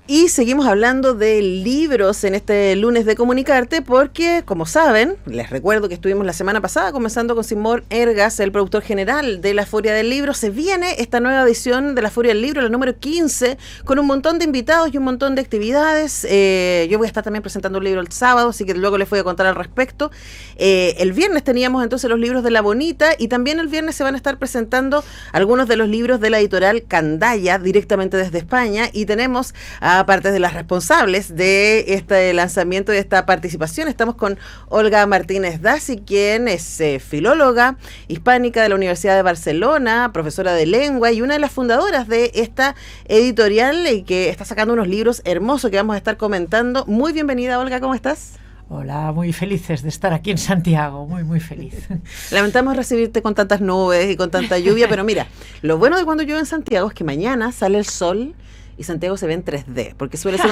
Y seguimos hablando de libros en este lunes de Comunicarte porque, como saben, les recuerdo que estuvimos la semana pasada conversando con Simón Ergas, el productor general de La Furia del Libro. Se viene esta nueva edición de La Furia del Libro, la número 15, con un montón de invitados y un montón de actividades. Yo voy a estar también presentando un libro el sábado, así que luego les voy a contar al respecto. El viernes teníamos entonces los libros de La Bonita y también el viernes se van a estar presentando algunos de los libros de la editorial Candaya, directamente desde España, y tenemos aparte de las responsables de este lanzamiento, de esta participación, estamos con Olga Martínez Dasi, quien es filóloga hispánica de la Universidad de Barcelona, profesora de lengua y una de las fundadoras de esta editorial y que está sacando unos libros hermosos que vamos a estar comentando. Muy bienvenida, Olga, ¿cómo estás? Hola, muy felices de estar aquí en Santiago, muy feliz. Lamentamos recibirte con tantas nubes y con tanta lluvia, pero mira, lo bueno de cuando llueve en Santiago es que mañana sale el sol y Santiago se ve en 3D, porque suele ser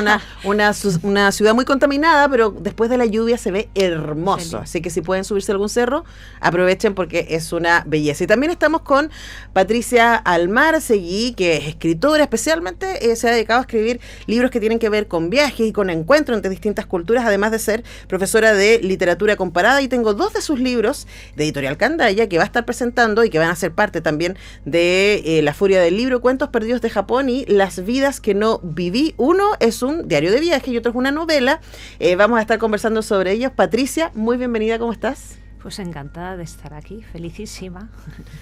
una ciudad muy contaminada, pero después de la lluvia se ve hermoso. Feliz. Así que si pueden subirse a algún cerro, aprovechen porque es una belleza. Y también estamos con Patricia Almarcegui, que es escritora, especialmente se ha dedicado a escribir libros que tienen que ver con viajes y con encuentros entre distintas culturas, además de ser profesora de literatura comparada. Y tengo 2 de sus libros de Editorial Candaya que va a estar presentando y que van a ser parte también de La Furia del Libro, Cuentos Perdidos de Japón y Las Vidas que no viví. Uno es un diario de viaje y otro es una novela. Vamos a estar conversando sobre ellos. Patricia, muy bienvenida, ¿cómo estás? Pues encantada de estar aquí, felicísima.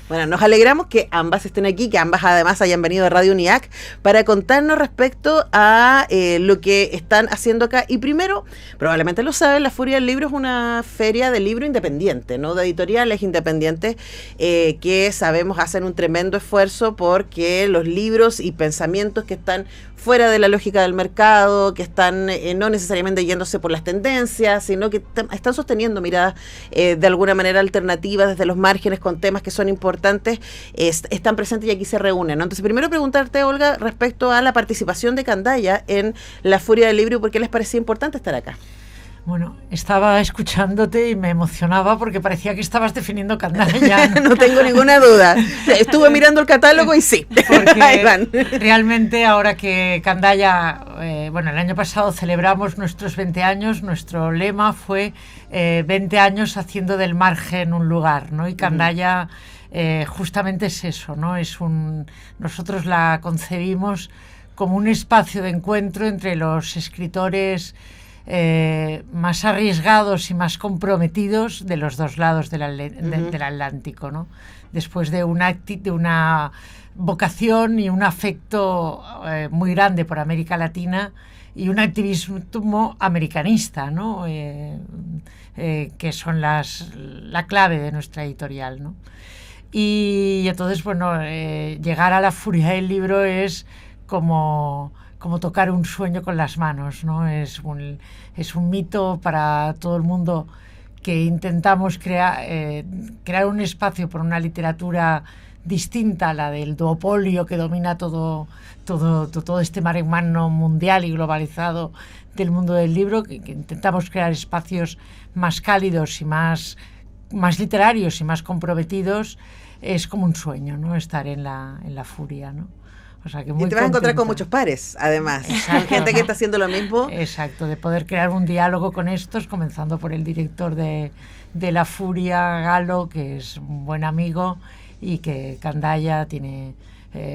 Bueno, nos alegramos que ambas estén aquí, que ambas además hayan venido a Radio UNIAC para contarnos respecto a lo que están haciendo acá. Y primero, probablemente lo saben, La Furia del Libro es una feria de libro independiente, ¿no? De editoriales independientes que sabemos hacen un tremendo esfuerzo porque los libros y pensamientos que están fuera de la lógica del mercado, que están no necesariamente yéndose por las tendencias, sino que están sosteniendo miradas de alguna manera alternativas desde los márgenes con temas que son importantes, están presentes y aquí se reúnen, ¿no? Entonces, primero preguntarte, Olga, respecto a la participación de Candaya en La Furia del Libro y por qué les parecía importante estar acá. Bueno, estaba escuchándote y me emocionaba porque parecía que estabas definiendo Candaya. No tengo ninguna duda. Estuve mirando el catálogo y sí. Porque realmente ahora que Candaya, bueno, el año pasado celebramos nuestros 20 años, nuestro lema fue 20 años haciendo del margen un lugar, ¿no? Y Candaya justamente es eso, ¿no? Nosotros la concebimos como un espacio de encuentro entre los escritores más arriesgados y más comprometidos de los dos lados del Atlántico, ¿no? Después de una vocación y un afecto muy grande por América Latina y un activismo americanista, ¿no? Que son la clave de nuestra editorial, ¿no? Y entonces, bueno, llegar a La Furia del Libro es como tocar un sueño con las manos, ¿no? Es un mito para todo el mundo que intentamos crear un espacio por una literatura distinta a la del duopolio que domina todo este mare magnum mundial y globalizado del mundo del libro, que intentamos crear espacios más cálidos y más literarios y más comprometidos. Es como un sueño, ¿no? Estar en la Furia, ¿no? O sea, que muy y te vas a encontrar con muchos pares, además. Exacto, gente que está haciendo lo mismo. Exacto, de poder crear un diálogo con estos, comenzando por el director de La Furia, Galo, que es un buen amigo, y que Candaya tiene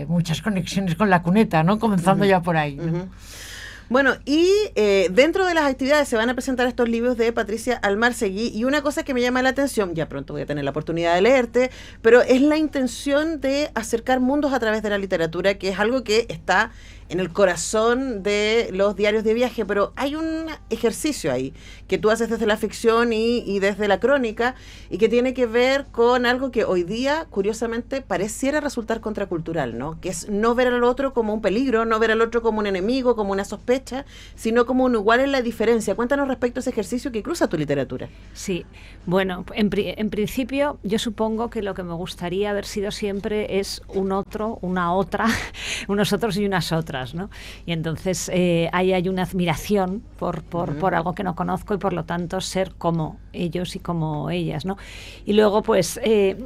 muchas conexiones con la cuneta, ¿no? Comenzando ya por ahí, ¿no? Bueno, y dentro de las actividades se van a presentar estos libros de Patricia Almarcegui, y una cosa que me llama la atención, ya pronto voy a tener la oportunidad de leerte, pero es la intención de acercar mundos a través de la literatura, que es algo que está en el corazón de los diarios de viaje, pero hay un ejercicio ahí que tú haces desde la ficción y desde la crónica, y que tiene que ver con algo que hoy día, curiosamente, pareciera resultar contracultural, ¿no? Que es no ver al otro como un peligro, no ver al otro como un enemigo, como una sospecha, sino como un igual en la diferencia. Cuéntanos respecto a ese ejercicio que cruza tu literatura. Sí, bueno, en principio yo supongo que lo que me gustaría haber sido siempre es un otro, una otra, unos otros y unas otras, demás, ¿no? Y entonces ahí hay una admiración por algo que no conozco y por lo tanto ser como ellos y como ellas, ¿no? Y luego pues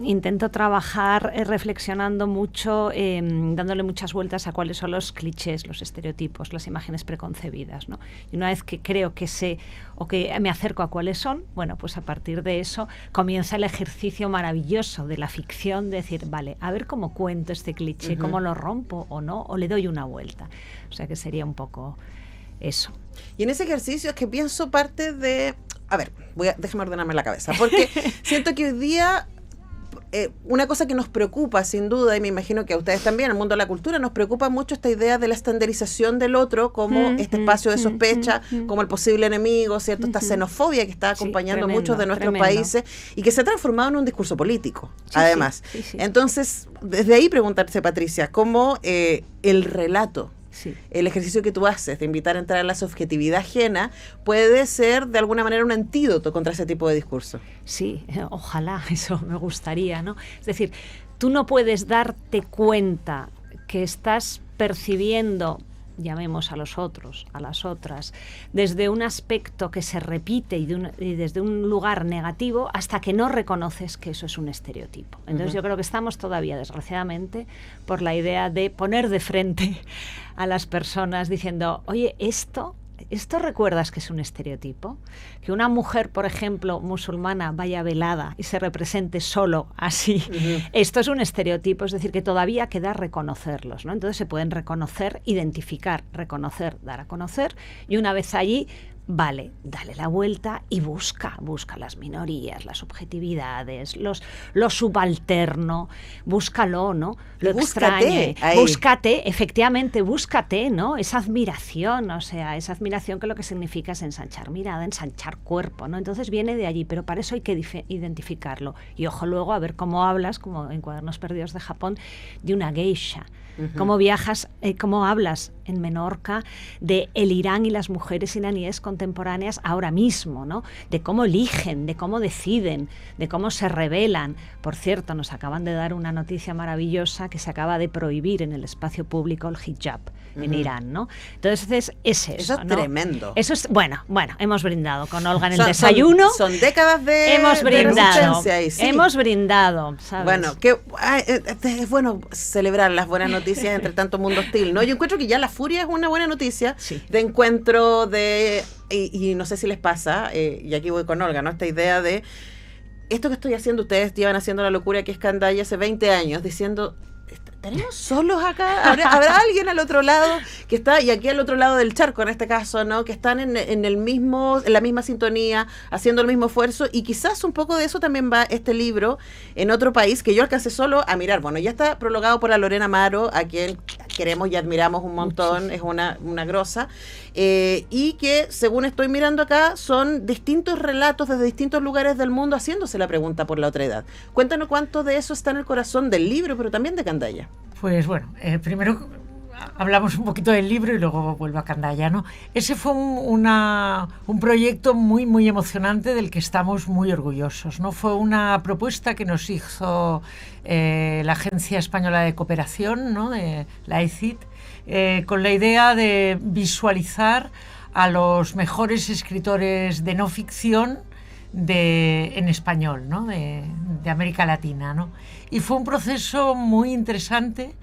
intento trabajar reflexionando mucho, dándole muchas vueltas a cuáles son los clichés, los estereotipos, las imágenes preconcebidas, ¿no? Y una vez que creo que sé o que me acerco a cuáles son, bueno, pues a partir de eso comienza el ejercicio maravilloso de la ficción, de decir, vale, a ver cómo cuento este cliché, cómo lo rompo o no, o le doy una vuelta. O sea que sería un poco eso. Y en ese ejercicio es que pienso parte de... A ver, déjame ordenarme la cabeza, porque siento que hoy día... una cosa que nos preocupa sin duda, y me imagino que a ustedes también, el mundo de la cultura, nos preocupa mucho esta idea de la estandarización del otro como este espacio de sospecha, como el posible enemigo, ¿cierto? Esta xenofobia que está acompañando a muchos de nuestros países y que se ha transformado en un discurso político, además. Sí. Entonces, desde ahí preguntarse, Patricia, ¿cómo el relato, el ejercicio que tú haces de invitar a entrar a la subjetividad ajena puede ser de alguna manera un antídoto contra ese tipo de discurso? Sí, ojalá, eso me gustaría, ¿no? Es decir, tú no puedes darte cuenta que estás percibiendo, llamemos a los otros, a las otras, desde un aspecto que se repite y desde un lugar negativo hasta que no reconoces que eso es un estereotipo. Entonces yo creo que estamos todavía, desgraciadamente, por la idea de poner de frente a las personas diciendo, oye, ¿esto recuerdas que es un estereotipo? Que una mujer, por ejemplo, musulmana vaya velada y se represente solo así. Esto es un estereotipo, es decir, que todavía queda reconocerlos, ¿no? Entonces se pueden reconocer, identificar, reconocer, dar a conocer, y una vez allí, vale, dale la vuelta y busca las minorías, las subjetividades, lo subalterno, búscalo, ¿no? Lo extraño. Búscate, efectivamente, búscate, ¿no? Esa admiración, o sea, esa admiración que lo que significa es ensanchar mirada, ensanchar cuerpo, ¿no? Entonces viene de allí, pero para eso hay que identificarlo. Y ojo luego a ver cómo hablas, como en Cuadernos Perdidos de Japón, de una geisha. Cómo viajas, cómo hablas en Menorca de el Irán y las mujeres iraníes contemporáneas ahora mismo, ¿no? De cómo eligen, de cómo deciden, de cómo se rebelan. Por cierto, nos acaban de dar una noticia maravillosa que se acaba de prohibir en el espacio público el hijab en Irán, ¿no? Entonces es eso. Eso es, ¿no?, tremendo. Eso es, bueno, hemos brindado con Olga en el desayuno. Son décadas de hemos brindado, de ahí, sí. Hemos brindado, ¿sabes? Bueno, es bueno celebrar las buenas noticias entre tanto mundo hostil, ¿no? Yo encuentro que ya la furia es una buena noticia de encuentro, y no sé si les pasa, y aquí voy con Olga, ¿no? Esta idea de esto que estoy haciendo, ustedes llevan haciendo la locura que es Candaya hace 20 años, diciendo... ¿Estaremos solos acá? ¿Habrá alguien al otro lado que está, y aquí al otro lado del charco en este caso, ¿no? Que están en la misma sintonía, haciendo el mismo esfuerzo, y quizás un poco de eso también va este libro en otro país que yo alcancé solo a mirar. Bueno, ya está prologado por la Lorena Amaro, a quien queremos y admiramos un montón, es una grosa, y que según estoy mirando acá son distintos relatos desde distintos lugares del mundo haciéndose la pregunta por la otra edad. Cuéntanos cuánto de eso está en el corazón del libro, pero también de Candaya. Pues bueno, primero hablamos un poquito del libro y luego vuelvo a Candaya, ¿no? Ese fue un proyecto muy, muy emocionante del que estamos muy orgullosos, ¿no? Fue una propuesta que nos hizo la Agencia Española de Cooperación, ¿no?, de la ECIT, con la idea de visualizar a los mejores escritores de no ficción en español, ¿no?, de América Latina, ¿no? Y fue un proceso muy interesante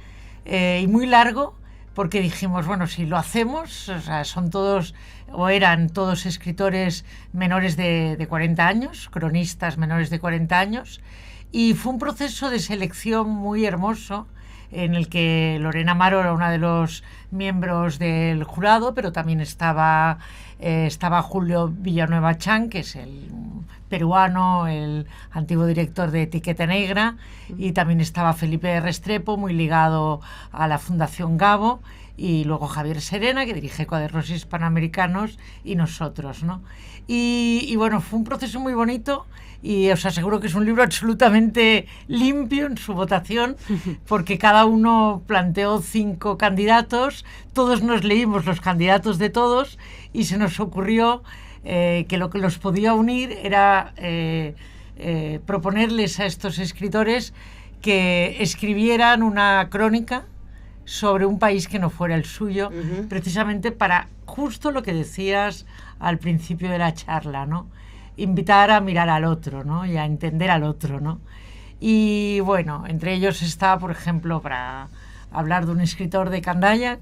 y muy largo, porque dijimos, bueno, si lo hacemos, o sea, eran todos escritores menores de 40 años, cronistas menores de 40 años, y fue un proceso de selección muy hermoso, en el que Lorena Amaro era una de los miembros del jurado, pero también estaba Julio Villanueva Chan, que es el peruano, el antiguo director de Etiqueta Negra, y también estaba Felipe Restrepo, muy ligado a la Fundación Gabo, y luego Javier Serena, que dirige Cuadernos Hispanoamericanos, y nosotros, ¿no? Y bueno, fue un proceso muy bonito, y os aseguro que es un libro absolutamente limpio en su votación, porque cada uno planteó 5 candidatos, todos nos leímos los candidatos de todos, y se nos ocurrió que lo que los podía unir era proponerles a estos escritores que escribieran una crónica sobre un país que no fuera el suyo, precisamente para justo lo que decías al principio de la charla, ¿no? Invitar a mirar al otro, ¿no? Y a entender al otro, ¿no? Y bueno, entre ellos está, por ejemplo, para hablar de un escritor de Candaya,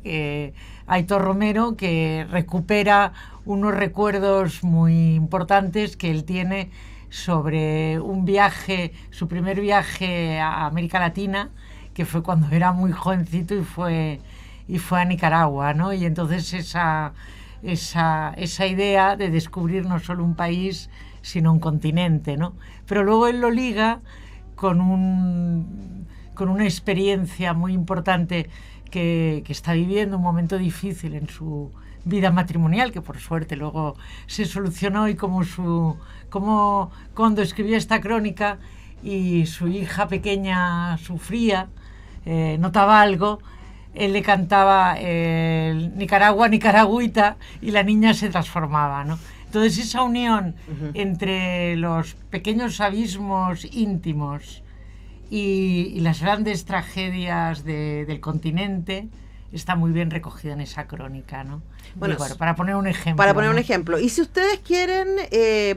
Aitor Romero, que recupera unos recuerdos muy importantes que él tiene sobre un viaje, su primer viaje a América Latina, que fue cuando era muy jovencito y fue a Nicaragua, ¿no? Y entonces esa idea de descubrir no solo un país, sino un continente, ¿no? Pero luego él lo liga con una experiencia muy importante que está viviendo, un momento difícil en su vida matrimonial, que por suerte luego se solucionó, y como cuando escribía esta crónica y su hija pequeña sufría, notaba algo, él le cantaba Nicaragua, nicaragüita, y la niña se transformaba, ¿no? Entonces esa unión entre los pequeños abismos íntimos y las grandes tragedias del continente está muy bien recogida en esa crónica, ¿no? Bueno, para poner un ejemplo. Para poner un ejemplo. Y si ustedes quieren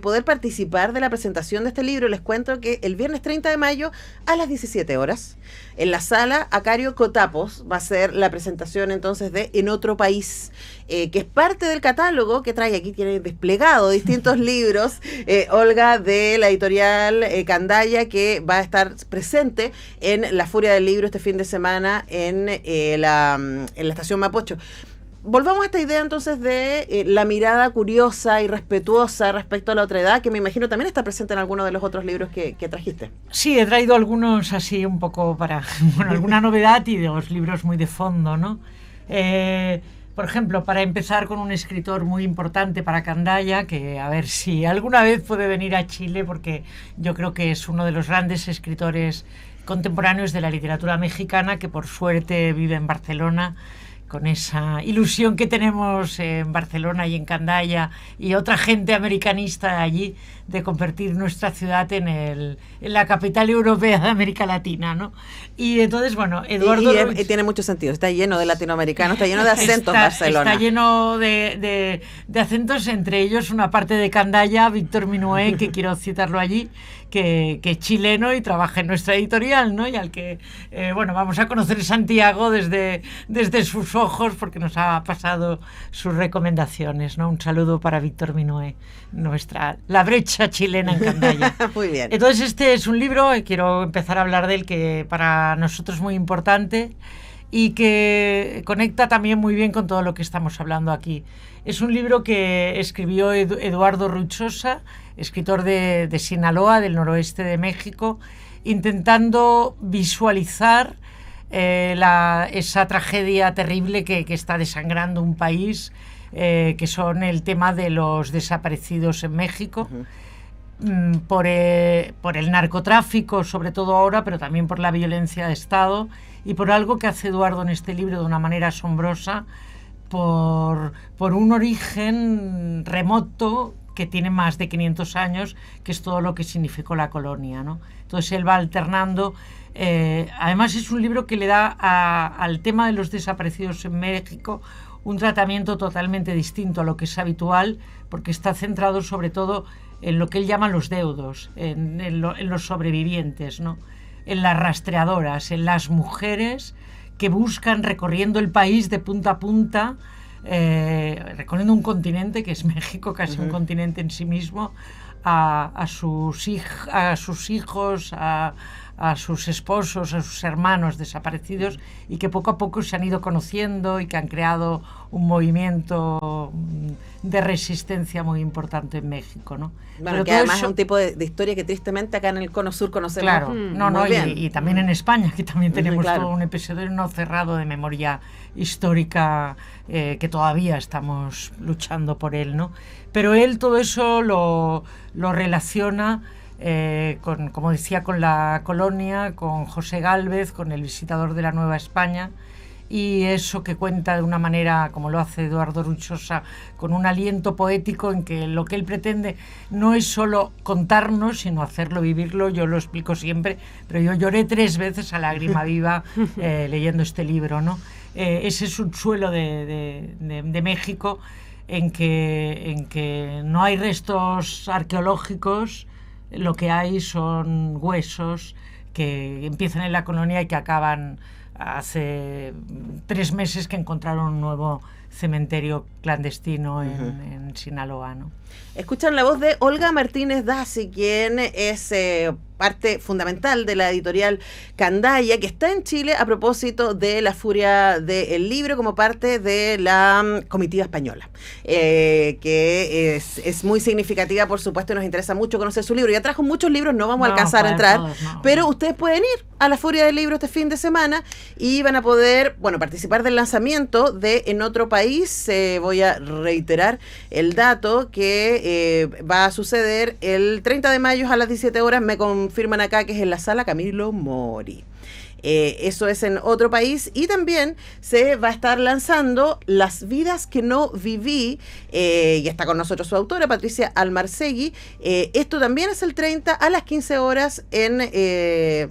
poder participar de la presentación de este libro, les cuento que el viernes 30 de mayo a las 17 horas, en la sala Acario Cotapos, va a ser la presentación entonces de En Otro País, que es parte del catálogo que trae, aquí tiene desplegado distintos libros, Olga, de la editorial Candaya, que va a estar presente en la Furia del Libro este fin de semana en la estación Mapocho. Volvamos a esta idea entonces de la mirada curiosa y respetuosa respecto a la otra edad, que me imagino también está presente en alguno de los otros libros que trajiste. Sí, he traído algunos así un poco para alguna novedad, y de los libros muy de fondo, ¿no? Por ejemplo, para empezar, con un escritor muy importante para Candaya, que a ver si alguna vez puede venir a Chile, porque yo creo que es uno de los grandes escritores contemporáneos de la literatura mexicana, que por suerte vive en Barcelona, con esa ilusión que tenemos en Barcelona y en Candaya y otra gente americanista allí, de convertir nuestra ciudad en la capital europea de América Latina, ¿no? Y entonces, bueno, Eduardo y tiene mucho sentido, está lleno de latinoamericanos, está lleno de acentos Barcelona. Está lleno de acentos, entre ellos una parte de Candaya, Víctor Minué, que quiero citarlo allí, que es chileno y trabaja en nuestra editorial, ¿no? Y al que, vamos a conocer Santiago desde sus ojos, porque nos ha pasado sus recomendaciones, ¿no? Un saludo para Víctor Minué, la brecha chilena en Candaya. Muy bien. Entonces este es un libro, quiero empezar a hablar de él, que para nosotros es muy importante y que conecta también muy bien con todo lo que estamos hablando aquí. Es un libro que escribió Eduardo Ruizosa, escritor de Sinaloa, del noroeste de México, intentando visualizar esa tragedia terrible que está desangrando un país, que son el tema de los desaparecidos en México, por el narcotráfico, sobre todo ahora, pero también por la violencia de Estado, y por algo que hace Eduardo en este libro de una manera asombrosa, por un origen remoto que tiene más de 500 años, que es todo lo que significó la colonia, ¿no? Entonces él va alternando. Además es un libro que le da al tema de los desaparecidos en México un tratamiento totalmente distinto a lo que es habitual, porque está centrado sobre todo en lo que él llama los deudos, en los sobrevivientes, ¿no? En las rastreadoras, en las mujeres que buscan, recorriendo el país de punta a punta, recorriendo un continente que es México, casi un continente en sí mismo, a sus hijos, a sus esposos, a sus hermanos desaparecidos, y que poco a poco se han ido conociendo y que han creado un movimiento de resistencia muy importante en México, ¿no? Bueno, que además es un tipo de historia que tristemente acá en el Cono Sur conocemos. Claro, y también en España, que también tenemos todo un episodio no cerrado de memoria histórica, que todavía estamos luchando por él, ¿no? Pero él todo eso lo relaciona como decía, con la colonia, con José Gálvez, con El visitador de la Nueva España, y eso que cuenta de una manera, como lo hace Eduardo Ruchosa, con un aliento poético en que lo que él pretende no es solo contarnos, sino hacerlo, vivirlo. Yo lo explico siempre, pero yo lloré 3 veces a lágrima viva leyendo este libro, ¿no? Ese subsuelo de México en que no hay restos arqueológicos, lo que hay son huesos que empiezan en la colonia y que acaban hace 3 meses que encontraron un nuevo cementerio clandestino en Sinaloa, ¿no? Escuchan la voz de Olga Martínez Daci, quien es parte fundamental de la editorial Candaya, que está en Chile a propósito de la furia del libro como parte de la comitiva española, que es muy significativa, por supuesto, y nos interesa mucho conocer su libro. Ya trajo muchos libros, no vamos a alcanzar a entrar, pero ustedes pueden ir a la Furia del Libro este fin de semana y van a poder, bueno, participar del lanzamiento de En Otro País. Voy a reiterar el dato que va a suceder el 30 de mayo a las 17 horas, me confirman acá que es en la sala Camilo Mori. Eso es En Otro País, y también se va a estar lanzando Las vidas que no viví, y está con nosotros su autora, Patricia Almarcegui. Esto también es el 30 a las 15 horas es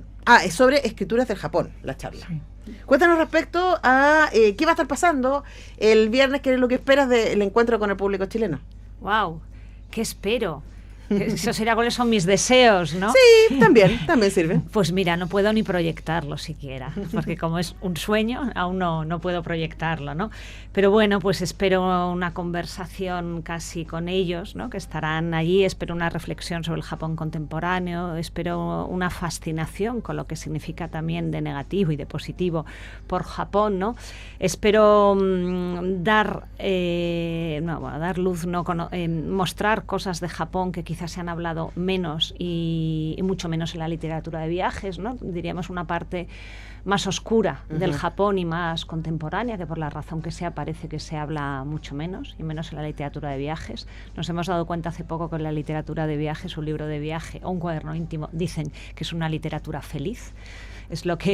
sobre escrituras del Japón, la charla. Sí. Cuéntanos respecto a qué va a estar pasando el viernes, qué es lo que esperas del encuentro con el público chileno. ¡Wow! ¿Qué espero? Eso sería cuáles son mis deseos, ¿no? Sí, también sirve. Pues mira, no puedo ni proyectarlo siquiera, porque como es un sueño, aún no puedo proyectarlo, ¿no? Pero bueno, pues espero una conversación casi con ellos, ¿no? Que estarán allí, espero una reflexión sobre el Japón contemporáneo, espero una fascinación con lo que significa también de negativo y de positivo por Japón, ¿no? Espero dar luz, mostrar cosas de Japón que quizás se han hablado menos y mucho menos en la literatura de viajes, ¿no? Diríamos una parte más oscura del Japón y más contemporánea, que por la razón que sea parece que se habla mucho menos, y menos en la literatura de viajes. Nos hemos dado cuenta hace poco que en la literatura de viajes, un libro de viaje o un cuaderno íntimo, dicen que es una literatura feliz. Es lo que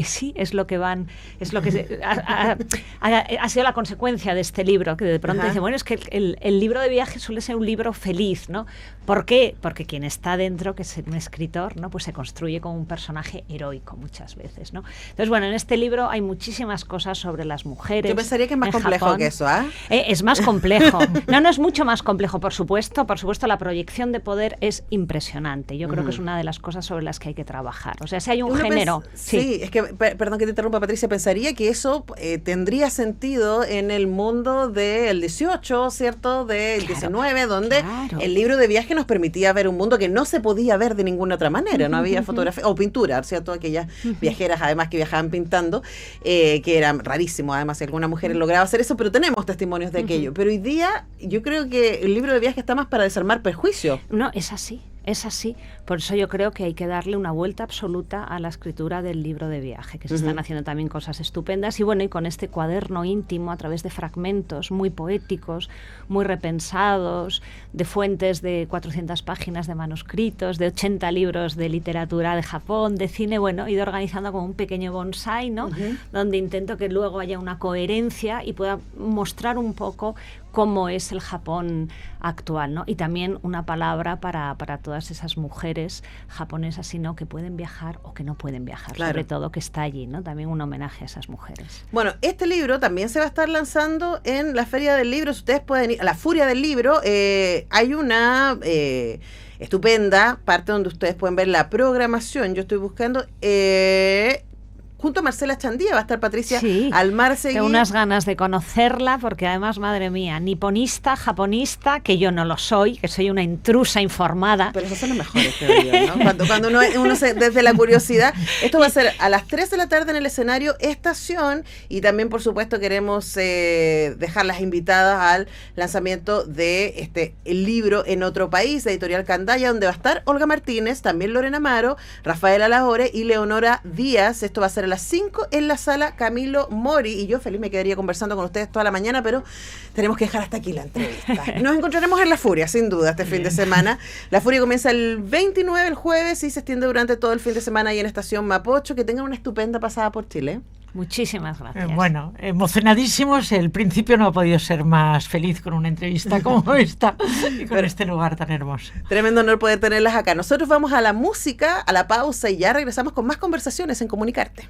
ha sido la consecuencia de este libro, que de pronto dice, bueno, es que el libro de viaje suele ser un libro feliz, ¿no? ¿Por qué? Porque quien está dentro, que es un escritor, ¿no? Pues se construye como un personaje heroico muchas veces, ¿no? Entonces, bueno, en este libro hay muchísimas cosas sobre las mujeres. Yo pensaría que es más complejo Japón. Que eso, ¿ah? Es más complejo. No es mucho más complejo, por supuesto, la proyección de poder es impresionante. Yo creo que es una de las cosas sobre las que hay que trabajar. O sea, si hay un género... Sí, es que, perdón que te interrumpa, Patricia, pensaría que eso tendría sentido en el mundo del 18, ¿cierto? Del 19, donde el libro de viaje nos permitía ver un mundo que no se podía ver de ninguna otra manera. No había fotografía o pintura, ¿cierto? Aquellas viajeras, además, que viajaban pintando, que era rarísimo, además, si alguna mujer lograba hacer eso, pero tenemos testimonios de aquello. Pero hoy día, yo creo que el libro de viaje está más para desarmar prejuicios. No, es así. Es así, por eso yo creo que hay que darle una vuelta absoluta a la escritura del libro de viaje, que se están haciendo también cosas estupendas, y bueno, y con este cuaderno íntimo a través de fragmentos muy poéticos, muy repensados, de fuentes de 400 páginas de manuscritos, de 80 libros de literatura de Japón, de cine, bueno, he ido organizando como un pequeño bonsai, ¿no? Donde intento que luego haya una coherencia y pueda mostrar un poco cómo es el Japón actual, ¿no? Y también una palabra para todas esas mujeres japonesas, sino que pueden viajar o que no pueden viajar, sobre todo que está allí, ¿no? También un homenaje a esas mujeres. Bueno, este libro también se va a estar lanzando en la Feria del Libro. Si ustedes pueden ir a la Furia del Libro, hay una estupenda parte donde ustedes pueden ver la programación. Yo estoy buscando... junto a Marcela Chandía va a estar Patricia Almarcegui. Tengo unas ganas de conocerla, porque además, madre mía, niponista, japonista, que yo no lo soy, que soy una intrusa informada. Pero esas son las mejores teorías, ¿no? Cuando uno se, desde la curiosidad. Esto va a ser a las 3 de la tarde en el escenario Estación, y también, por supuesto, queremos dejarlas invitadas al lanzamiento de el libro En Otro País, de Editorial Candaya, donde va a estar Olga Martínez, también Lorena Amaro, Rafaela Lahore y Leonora Díaz. Esto va a ser a las 5 en la sala Camilo Mori, y yo feliz me quedaría conversando con ustedes toda la mañana, pero tenemos que dejar hasta aquí la entrevista. Nos encontraremos en La Furia, sin duda, este fin de semana. La Furia comienza el 29, el jueves, y se extiende durante todo el fin de semana ahí en Estación Mapocho. Que tengan una estupenda pasada por Chile. Muchísimas gracias. Bueno, emocionadísimos. El principio no ha podido ser más feliz con una entrevista como esta y con este lugar tan hermoso. Tremendo honor poder tenerlas acá. Nosotros vamos a la música, a la pausa y ya regresamos con más conversaciones en Comunicarte.